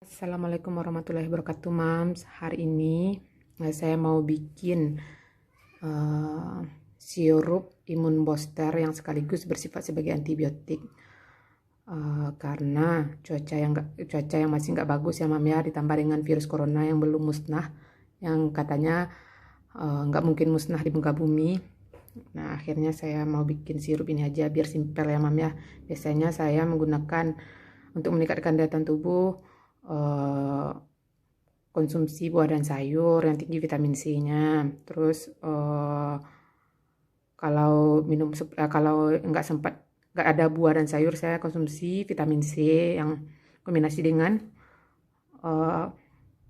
Assalamualaikum warahmatullahi wabarakatuh, Mams. Hari ini saya mau bikin eh, sirup imun booster yang sekaligus bersifat sebagai antibiotik. Karena cuaca yang masih nggak bagus ya, Mam ya, ditambah dengan virus corona yang belum musnah, yang katanya nggak mungkin musnah di muka bumi. Nah, akhirnya saya mau bikin sirup ini aja biar simpel ya, Mam ya. Biasanya saya menggunakan untuk meningkatkan daya tahan tubuh, eh, konsumsi buah dan sayur yang tinggi vitamin C-nya. Terus kalau nggak ada buah dan sayur, saya konsumsi vitamin C yang kombinasi dengan eh,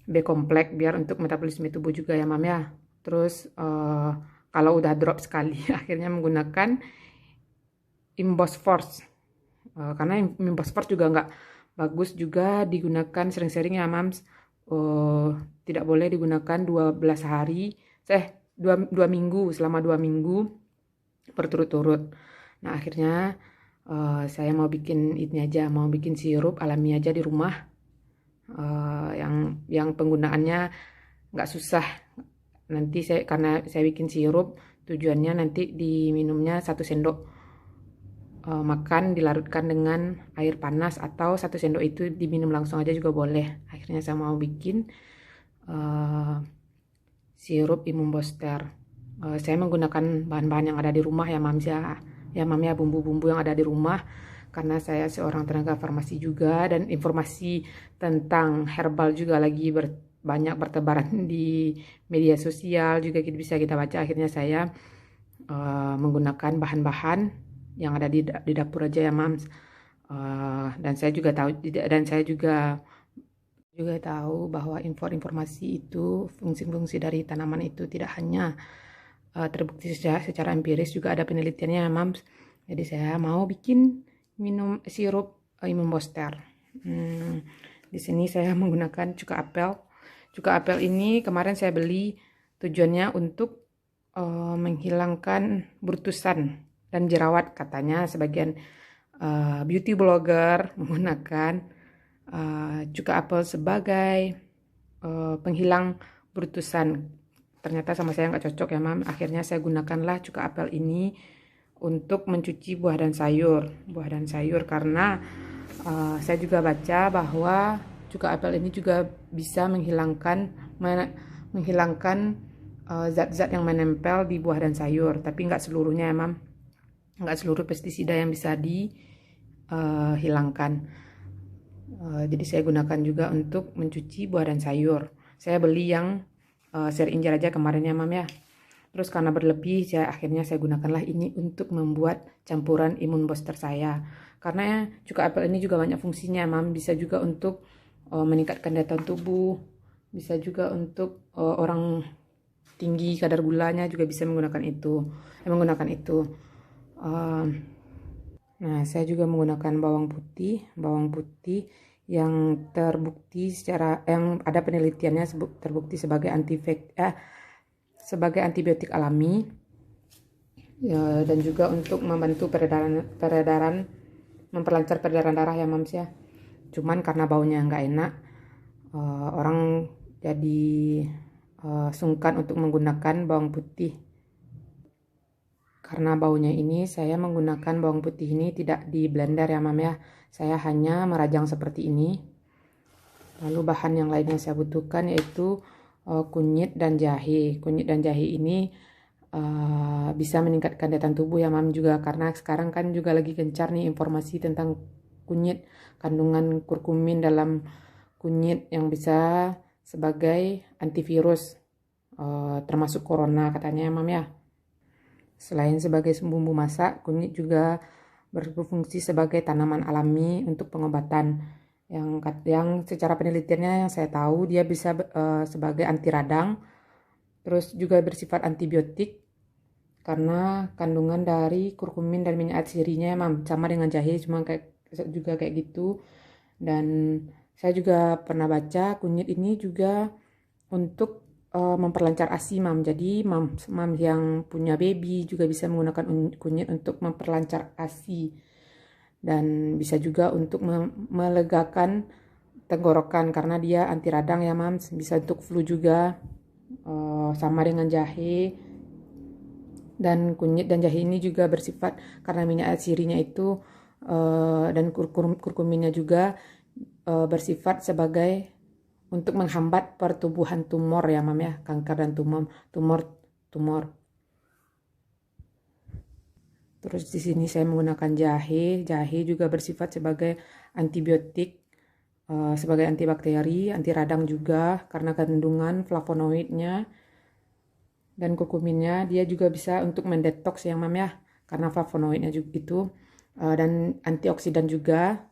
B kompleks biar untuk metabolisme tubuh juga ya, Mam ya. Terus kalau udah drop sekali akhirnya menggunakan Imbos Force. Karena Imbos Force juga nggak bagus juga digunakan sering-sering ya, Mams. Tidak boleh digunakan 12 hari, 2 minggu, selama 2 minggu berturut-turut. Nah, akhirnya saya mau bikin ini aja, mau bikin sirup alami aja di rumah, yang penggunaannya nggak susah. Nanti karena saya bikin sirup, tujuannya nanti diminumnya 1 sendok makan dilarutkan dengan air panas, atau 1 sendok itu diminum langsung aja juga boleh. Akhirnya saya mau bikin sirup imun booster. Saya menggunakan bahan-bahan yang ada di rumah ya, Mams ya. Ya, Mam ya, bumbu-bumbu yang ada di rumah. Karena saya seorang tenaga farmasi juga, dan informasi tentang herbal juga lagi banyak bertebaran di media sosial juga bisa kita baca. Akhirnya saya menggunakan bahan-bahan yang ada di dapur aja ya, Mams. Dan saya juga tahu bahwa informasi itu, fungsi-fungsi dari tanaman itu tidak hanya terbukti secara empiris, juga ada penelitiannya, Mams. Jadi saya mau bikin minum sirup imun booster. Di sini saya menggunakan cuka apel. Cuka apel ini kemarin saya beli, tujuannya untuk menghilangkan bertusan dan jerawat. Katanya sebagian beauty blogger menggunakan cuka apel sebagai penghilang bertusan. Ternyata sama saya nggak cocok ya, Mam. Akhirnya saya gunakanlah cuka apel ini untuk mencuci buah dan sayur karena saya juga baca bahwa cuka apel ini juga bisa menghilangkan zat-zat yang menempel di buah dan sayur, tapi nggak seluruhnya ya, Mam. Nggak seluruh pestisida yang bisa dihilangkan. Jadi saya gunakan juga untuk mencuci buah dan sayur. Saya beli yang serinjil aja kemarin ya, Mam ya. Terus karena berlebih, akhirnya saya gunakanlah ini untuk membuat campuran imun booster saya. Karena cuka apel ini juga banyak fungsinya, Mam. Bisa juga untuk meningkatkan daya tahan tubuh. Bisa juga untuk orang tinggi kadar gulanya juga bisa menggunakan itu. Nah, saya juga menggunakan bawang putih yang terbukti yang ada penelitiannya terbukti sebagai antibiotik alami, ya, dan juga untuk membantu memperlancar peredaran darah ya, Mams ya. Cuman karena baunya nggak enak, orang jadi sungkan untuk menggunakan bawang putih. Karena baunya ini, saya menggunakan bawang putih ini tidak di blender ya, Mam ya. Saya hanya merajang seperti ini. Lalu bahan yang lainnya saya butuhkan yaitu kunyit dan jahe. Kunyit dan jahe ini bisa meningkatkan daya tahan tubuh ya, Mam, juga karena sekarang kan juga lagi gencar nih informasi tentang kunyit, kandungan kurkumin dalam kunyit yang bisa sebagai antivirus, termasuk corona katanya ya, Mam ya. Selain sebagai bumbu masak, kunyit juga berfungsi sebagai tanaman alami untuk pengobatan. Yang secara penelitiannya yang saya tahu, dia bisa sebagai anti radang, terus juga bersifat antibiotik karena kandungan dari kurkumin dan minyak atsirinya sama dengan jahe, cuma kayak gitu. Dan saya juga pernah baca kunyit ini juga untuk memperlancar ASI, Mam. Jadi mam yang punya baby juga bisa menggunakan kunyit untuk memperlancar ASI, dan bisa juga untuk melegakan tenggorokan karena dia anti radang ya mams, bisa untuk flu juga. Sama dengan jahe dan kunyit dan jahe ini juga bersifat karena minyak atsirinya itu dan kurkuminnya juga bersifat sebagai untuk menghambat pertumbuhan tumor ya mam ya, kanker dan tumor. Terus di sini saya menggunakan jahe. Jahe juga bersifat sebagai antibiotik, sebagai antibakteri, anti radang juga karena kandungan flavonoidnya dan kurkuminnya. Dia juga bisa untuk mendetoks ya mam ya, karena flavonoidnya juga itu dan antioksidan juga.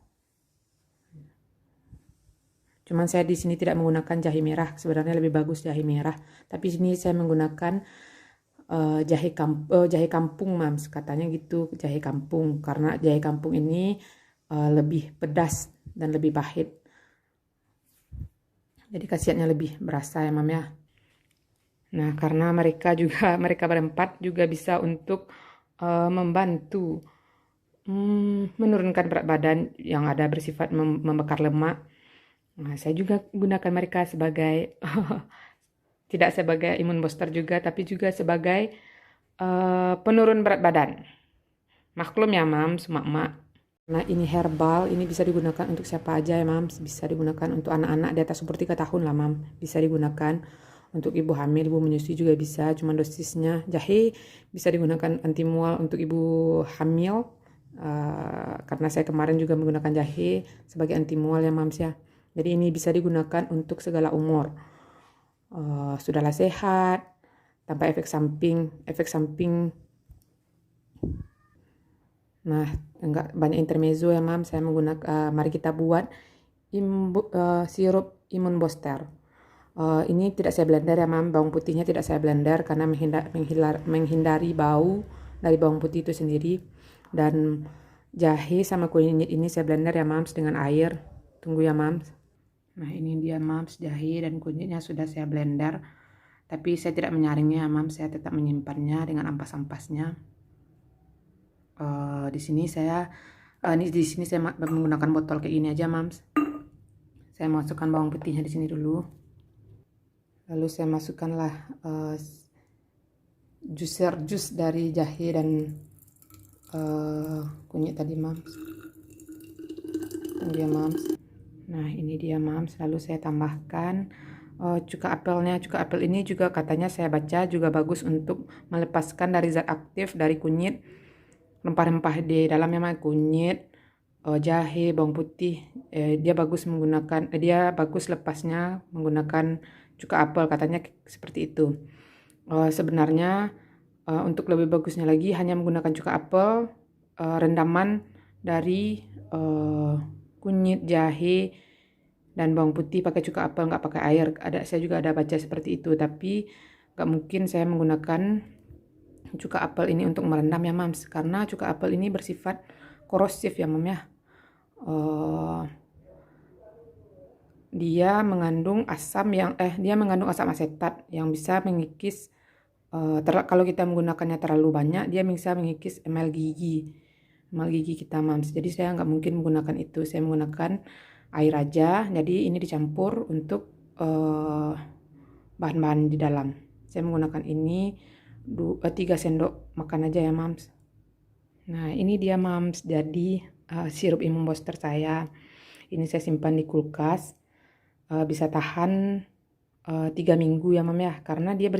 Cuman saya di sini tidak menggunakan jahe merah. Sebenarnya lebih bagus jahe merah. Tapi sini saya menggunakan jahe kampung mams, katanya gitu, jahe kampung, karena jahe kampung ini lebih pedas dan lebih pahit, jadi khasiatnya lebih berasa ya mam ya. Nah karena mereka berempat juga bisa untuk membantu menurunkan berat badan yang ada bersifat membakar lemak. Nah saya juga gunakan mereka sebagai tidak sebagai imun booster juga, tapi juga sebagai penurun berat badan. Maklum ya mams, mak-mak. Nah ini herbal, ini bisa digunakan untuk siapa aja ya mams. Bisa digunakan untuk anak-anak di atas umur 3 tahun lah mam. Bisa digunakan untuk ibu hamil, ibu menyusui juga bisa. Cuman dosisnya jahe bisa digunakan anti mual untuk ibu hamil. Karena saya kemarin juga menggunakan jahe sebagai anti mual ya mams ya. Jadi ini bisa digunakan untuk segala umur. Sudahlah sehat tanpa efek samping. Nah enggak banyak intermezzo ya mam. Saya menggunakan mari kita buat sirup imun booster. Ini tidak saya blender ya mam, bawang putihnya tidak saya blender karena menghindari bau dari bawang putih itu sendiri. Dan jahe sama kunyit ini saya blender ya mams dengan air. Tunggu ya mams. Nah ini dia mams, jahe dan kunyitnya sudah saya blender, tapi saya tidak menyaringnya mams, saya tetap menyimpannya dengan ampas-ampasnya. Di sini saya menggunakan botol kayak ini aja mams. Saya masukkan bawang putihnya di sini dulu, lalu saya masukkanlah jus dari jahe dan kunyit tadi mams. Tunggu ya mams. Nah ini dia mams, lalu saya tambahkan cuka apelnya. Cuka apel ini juga katanya saya baca juga bagus untuk melepaskan dari zat aktif dari kunyit. Rempah-rempah di dalamnya kunyit, jahe, bawang putih, dia bagus lepasnya menggunakan cuka apel, katanya seperti itu. Sebenarnya untuk lebih bagusnya lagi hanya menggunakan cuka apel, rendaman dari kunyit, jahe, dan bawang putih pakai cuka apel, nggak pakai air. Saya juga ada baca seperti itu, tapi nggak mungkin saya menggunakan cuka apel ini untuk merendam ya mams, karena cuka apel ini bersifat korosif ya mam ya. Dia mengandung asam asetat yang bisa mengikis. Kalau kita menggunakannya terlalu banyak, dia bisa mengikis emal gigi kita mams. Jadi saya nggak mungkin menggunakan itu. Saya menggunakan air aja. Jadi ini dicampur untuk bahan-bahan di dalam. Saya menggunakan ini 3 sendok makan aja ya mams. Nah ini dia mams, jadi sirup imun booster saya. Ini saya simpan di kulkas, bisa tahan 3 minggu ya mam ya, karena dia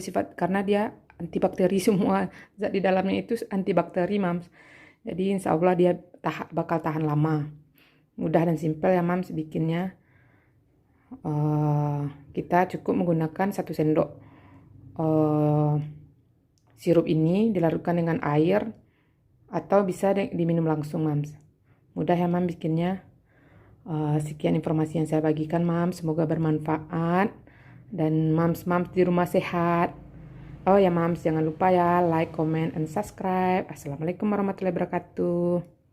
antibakteri, semua zat di dalamnya itu antibakteri mams. Jadi insya Allah dia bakal tahan lama. Mudah dan simpel ya mams bikinnya. Kita cukup menggunakan 1 sendok sirup ini dilarutkan dengan air atau bisa diminum langsung mams. Mudah ya mam bikinnya. Sekian informasi yang saya bagikan mams, semoga bermanfaat dan mams di rumah sehat. Oh ya mams, jangan lupa ya like, comment, and subscribe. Assalamualaikum warahmatullahi wabarakatuh.